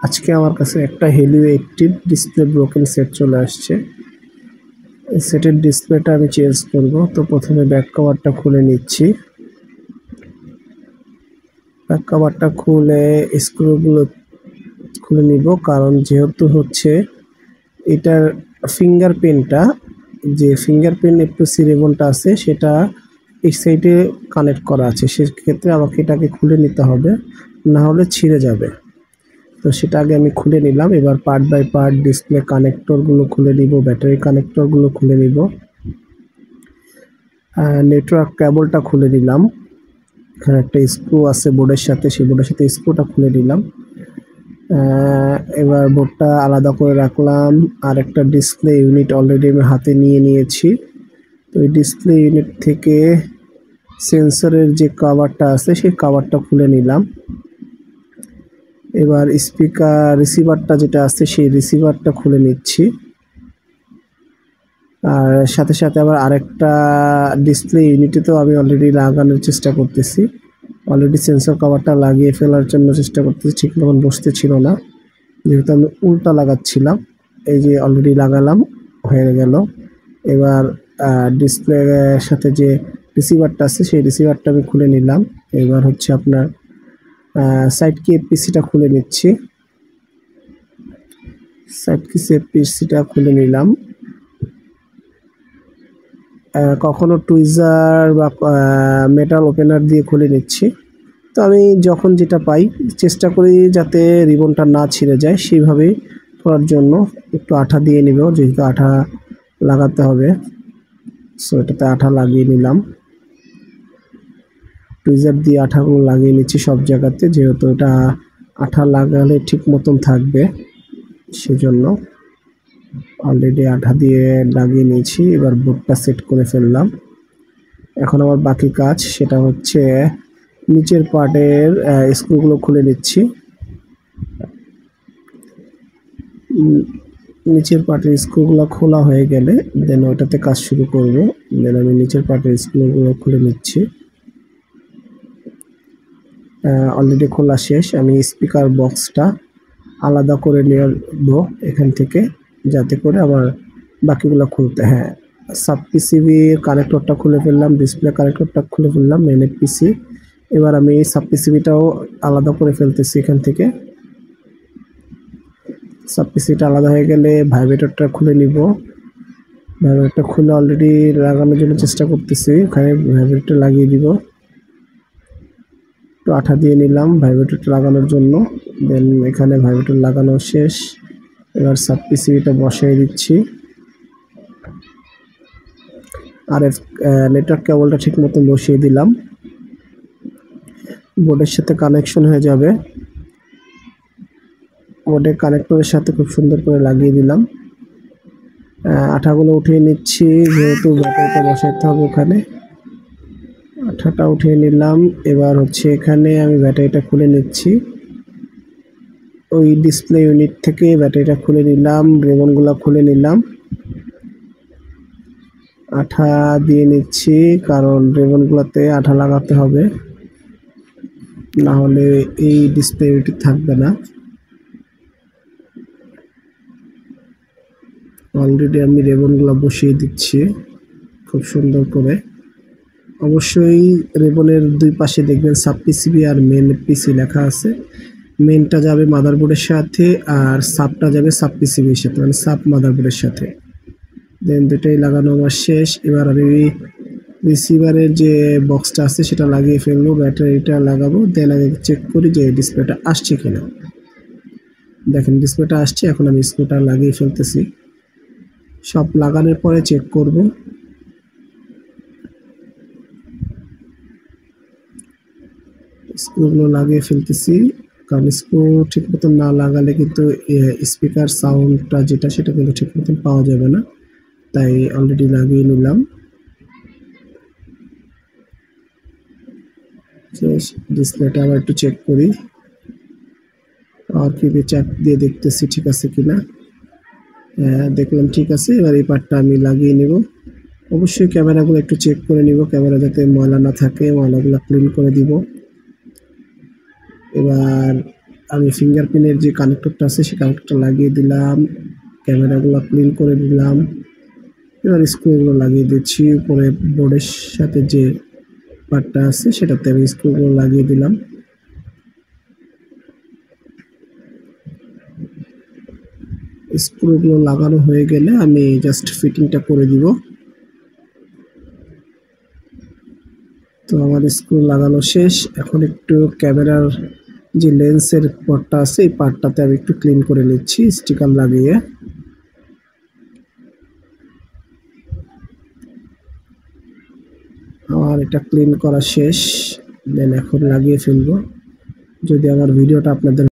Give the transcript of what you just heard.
আজকে আমার কাছে একটা হেলিও 80 ডিসপ্লে ব্রোকেন সেট চলে আসছে। এই সেটের ডিসপ্লেটা আমি চেঞ্জ করব। তো প্রথমে ব্যাক কভারটা খুলে নিচ্ছি। ব্যাক কভারটা খুলে স্ক্রুগুলো খুলে নিব, কারণ যেহেতু হচ্ছে এটার ফিঙ্গারপ্রিন্টটা, যে ফিঙ্গারপ্রিন্ট একটু রিবনটা আছে সেটা এই সাইডে কানেক্ট করা আছে, সেক্ষেত্রে আমাকে এটাকে খুলে নিতে হবে, না হলে ছিঁড়ে যাবে। তো সেটা আগে আমি খুলে নিলাম। এবার পার্ট বাই পার্ট ডিসপ্লে কানেক্টরগুলো খুলে নিব, ব্যাটারি কানেক্টরগুলো খুলে নিব, নেটওয়ার্ক কেবলটা খুলে নিলাম। এখানে একটা স্ক্রু আছে বোর্ডের সাথে, সেই বোর্ডের সাথে স্ক্রুটা খুলে নিলাম। এবার বোর্ডটা আলাদা করে রাখলাম। আর একটা ডিসপ্লে ইউনিট অলরেডি আমি হাতে নিয়ে নিয়েছি। তো এই ডিসপ্লে ইউনিট থেকে সেন্সরের যে কভারটা আছে সেই কভারটা খুলে নিলাম। এবার স্পিকার রিসিভারটা যেটা আছে সেই রিসিভারটা খুলে নিচ্ছি। আর সাথে সাথে আবার আরেকটা ডিসপ্লে ইউনিটে তো আমি অলরেডি লাগানোর চেষ্টা করতেছি, অলরেডি সেন্সর কভারটা লাগিয়ে ফেলার জন্য চেষ্টা করতেছি, ঠিক মতন বসতে ছিল না, যেহেতু আমি উল্টা লাগাচ্ছিলাম। এই যে অলরেডি লাগালাম, হয়ে গেল। এবার ডিসপ্লের সাথে যে রিসিভারটা আছে সেই রিসিভারটা আমি খুলে নিলাম। এবার হচ্ছে আপনার সাইড কি পিসিটা খুলে নিচ্ছি। সাইড কি পিসিটা খুলে নিলাম। কখনো টুইজার বা মেটাল ওপেনার দিয়ে খুলে নিচ্ছি। তো আমি যখন যেটা পাই চেষ্টা করি যাতে রিবনটা না ছিঁড়ে যায়, সেইভাবেই করার জন্য একটু আঠা দিয়ে নিব, যেহেতু আঠা লাগাতে হবে। সো এটাতে আঠা লাগিয়ে নিলাম, টুইজার দিয়ে আঠাগুলো লাগিয়ে নিচ্ছি সব জায়গাতে, যেহেতু এটা আঠা লাগালে ঠিক মতন থাকবে, সেজন্য অলরেডি আঠা দিয়ে লাগিয়ে নিয়েছি। এবার বোর্ডটা সেট করে ফেললাম। এখন আমার বাকি কাজ, সেটা হচ্ছে নিচের পার্টের স্ক্রুগুলো খুলে নিচ্ছি। নিচের পার্টের স্ক্রুগুলো খোলা হয়ে গেলে দেন ওটাতে কাজ শুরু করব। দেন আমি নিচের পার্টের স্ক্রুগুলো খুলে নিচ্ছি। অলরেডি খোলা শেষ। আমি স্পিকার বক্সটা আলাদা করে নেব এখান থেকে, যাতে করে আমার বাকিগুলো খুলতে, সাব পিসিবি কানেক্টরটা খুলে ফেললাম, ডিসপ্লে কানেক্টরটা খুলে ফেললাম, মেন পিসি। এবার আমি সাব পিসিবিটাও আলাদা করে ফেলতেছি এখান থেকে। সাব পিসিটা আলাদা হয়ে গেলে ভাইব্রেটরটা খুলে নিব। ভাইব্রেটরটা খুলে অলরেডি লাগানোর জন্য চেষ্টা করতেছি, ওখানে ভাইব্রেটর লাগিয়ে দিব। একটু আঠা দিয়ে নিলাম ভাইব্রেটরটা লাগানোর জন্য। দেন এখানে ভাইব্রেটর লাগানো শেষ। এবার সাব পিসিবিটা বসিয়ে দিচ্ছি। আর নেটওয়ার্ক কেবলটা ঠিক মতো বসিয়ে দিলাম, বোর্ডের সাথে কানেকশন হয়ে যাবে। বোর্ডের কানেক্টরের সাথে খুব সুন্দর করে লাগিয়ে দিলাম। আঠাগুলো উঠিয়ে নিচ্ছি, যেহেতু ব্যাটারিটা বসাতে হবে ওখানে। আঠাটা উঠিয়ে নিলাম। এবার হচ্ছে এখানে আমি ব্যাটারিটা খুলে নিচ্ছি। ওই ডিসপ্লে ইউনিট থেকে ব্যাটারিটা খুলে নিলাম, রিবনগুলো খুলে নিলাম। আঠা দিয়ে নিচ্ছি, কারণ রিবনগুলোতে আঠা লাগাতে হবে, না হলে এই ডিসপ্লে ইউনিট থাকবে না। অলরেডি আমি রিবনগুলো বসিয়ে দিচ্ছি খুব সুন্দর করে। অবশ্যই রিবনের দুই পাশে দেখবেন সাব পিসিবি আর মেন পিসি লেখা আছে। মেনটা যাবে মাদারবোর্ডের সাথে আর সাবটা যাবে সাব পিসিবির সাথে, মানে সাব মাদারবোর্ডের সাথে। দেন দুটোই লাগানো আমার শেষ। এবার আমি রিসিভারের যে বক্সটা আছে সেটা লাগিয়ে ফেলবো, ব্যাটারিটা লাগাবো। দেন আগে চেক করি যে ডিসপ্লেটা আসছে কিনা। দেখেন ডিসপ্লেটা আসছে। এখন আমি স্ক্রুটা লাগিয়ে ফেলতেছি, সব লাগানোর পরে চেক করব। স্ক্রুগুলো লাগিয়ে ফেলতেছি, কারণ স্ক্রু ঠিক মতন না লাগালে কিন্তু স্পিকার সাউন্ডটা যেটা সেটা কিন্তু ঠিক মতন পাওয়া যাবে না, তাই অলরেডি লাগিয়ে নিলাম। ডিসপ্লেটা আবার একটু চেক করি, আর কি চাপ দিয়ে দেখতেছি ঠিক আছে কিনা। দেখলাম ঠিক আছে। এবার এই পার্টটা আমি লাগিয়ে নেব। অবশ্যই ক্যামেরাগুলো একটু চেক করে নিব, ক্যামেরা যাতে ময়লা না থাকে, ময়লাগুলো ক্লিন করে দিব। এবার আমি ফিঙ্গারপ্রিন্টের যে কানেক্টরটা আছে সেই কানেক্টরটা লাগিয়ে দিলাম, ক্যামেরাগুলো ক্লিন করে দিলাম। এবার স্ক্রুগুলো লাগিয়ে দিচ্ছি, উপরে বোর্ডের সাথে যে পার্টটা আছে সেটাতে আমি স্ক্রুগুলো লাগিয়ে দিলাম। স্ক্রুগুলো লাগানো হয়ে গেলে আমি জাস্ট ফিটিংটা করে দিব। তো আমার স্ক্রু লাগানো শেষ। এখন একটু ক্যামেরার যে লেন্সের পার্টটা আছে এই পার্টটাতে আমি একটু ক্লিন করে নিচ্ছি স্টিকার লাগিয়ে। আমার এটা ক্লিন করা শেষ, দেন এখন লাগিয়ে ফেলবো। যদি আমার ভিডিওটা আপনাদের